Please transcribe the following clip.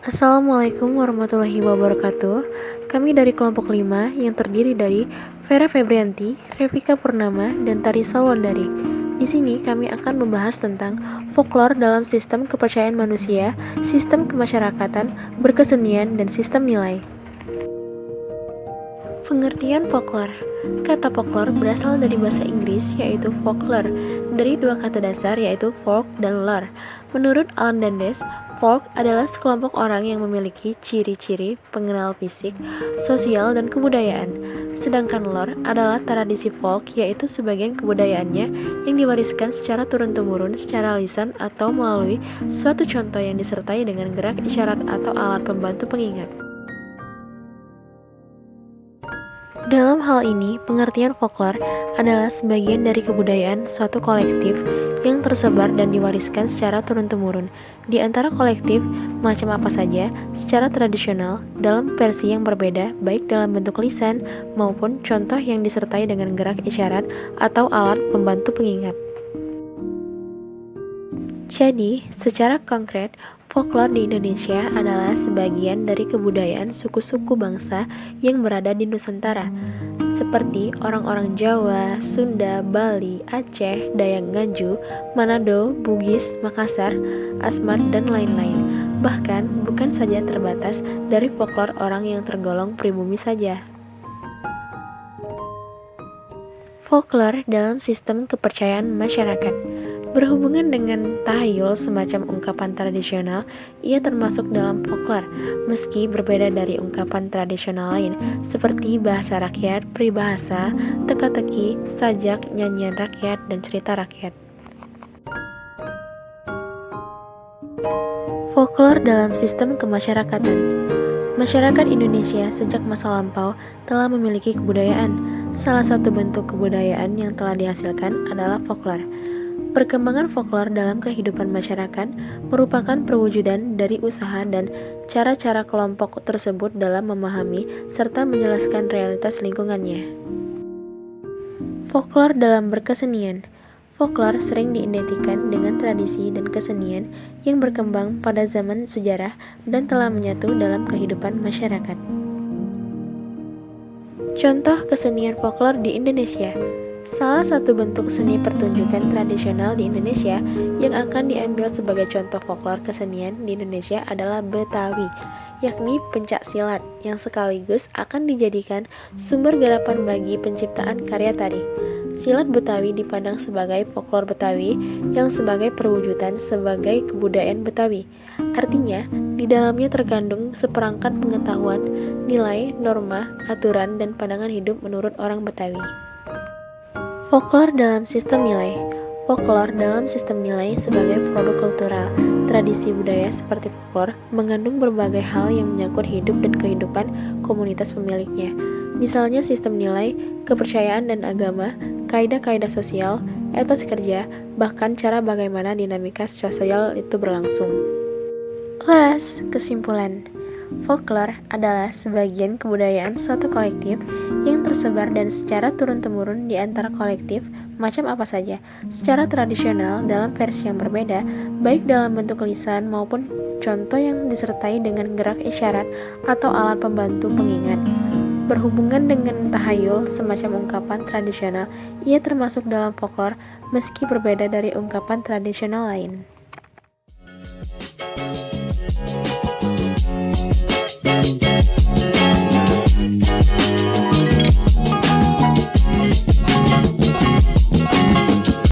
Assalamualaikum warahmatullahi wabarakatuh. Kami dari kelompok 5 yang terdiri dari Vera Febrianti, Revika Purnama, dan Tarisa Wulandari. Di sini kami akan membahas tentang folklore dalam sistem kepercayaan manusia, sistem kemasyarakatan, berkesenian, dan sistem nilai. Pengertian folklore. Kata folklore berasal dari bahasa Inggris yaitu folklore, dari dua kata dasar yaitu folk dan lore. Menurut Alan Dandes, folk adalah sekelompok orang yang memiliki ciri-ciri pengenal fisik, sosial, dan kebudayaan. Sedangkan lore adalah tradisi folk yaitu sebagian kebudayaannya yang diwariskan secara turun-temurun secara lisan atau melalui suatu contoh yang disertai dengan gerak isyarat atau alat pembantu pengingat. Dalam hal ini, pengertian folklore adalah sebagian dari kebudayaan suatu kolektif yang tersebar dan diwariskan secara turun-temurun. Di antara kolektif, macam apa saja, secara tradisional, dalam versi yang berbeda, baik dalam bentuk lisan maupun contoh yang disertai dengan gerak isyarat atau alat pembantu pengingat. Jadi, secara konkret, folklore di Indonesia adalah sebagian dari kebudayaan suku-suku bangsa yang berada di Nusantara, seperti orang-orang Jawa, Sunda, Bali, Aceh, Dayak Ngaju, Manado, Bugis, Makassar, Asmat, dan lain-lain. Bahkan, bukan saja terbatas dari folklore orang yang tergolong pribumi saja. Folklore dalam sistem kepercayaan masyarakat. Berhubungan dengan tahayul semacam ungkapan tradisional, ia termasuk dalam folklore, meski berbeda dari ungkapan tradisional lain, seperti bahasa rakyat, peribahasa, teka-teki, sajak, nyanyian rakyat, dan cerita rakyat. Folklore dalam sistem kemasyarakatan. Masyarakat Indonesia sejak masa lampau telah memiliki kebudayaan. Salah satu bentuk kebudayaan yang telah dihasilkan adalah folklore. Perkembangan folklore dalam kehidupan masyarakat merupakan perwujudan dari usaha dan cara-cara kelompok tersebut dalam memahami serta menjelaskan realitas lingkungannya. Folklore dalam berkesenian. Folklore sering diidentikan dengan tradisi dan kesenian yang berkembang pada zaman sejarah dan telah menyatu dalam kehidupan masyarakat. Contoh kesenian folklore di Indonesia. Salah satu bentuk seni pertunjukan tradisional di Indonesia yang akan diambil sebagai contoh folklore kesenian di Indonesia adalah Betawi, yakni pencak silat yang sekaligus akan dijadikan sumber garapan bagi penciptaan karya tari. Silat Betawi dipandang sebagai folklore Betawi yang sebagai perwujudan sebagai kebudayaan Betawi. Artinya, di dalamnya terkandung seperangkat pengetahuan, nilai, norma, aturan, dan pandangan hidup menurut orang Betawi. Folklore dalam sistem nilai. Folklore dalam sistem nilai sebagai produk kultural, tradisi budaya seperti folklore mengandung berbagai hal yang menyangkut hidup dan kehidupan komunitas pemiliknya. Misalnya sistem nilai, kepercayaan dan agama, kaidah-kaidah sosial, etos kerja, bahkan cara bagaimana dinamika sosial itu berlangsung. Kesimpulan. Folklore adalah sebagian kebudayaan suatu kolektif yang tersebar dan secara turun-temurun di antara kolektif macam apa saja, secara tradisional dalam versi yang berbeda, baik dalam bentuk lisan maupun contoh yang disertai dengan gerak isyarat atau alat pembantu pengingat. Berhubungan dengan tahayul semacam ungkapan tradisional, ia termasuk dalam folklore meski berbeda dari ungkapan tradisional lain.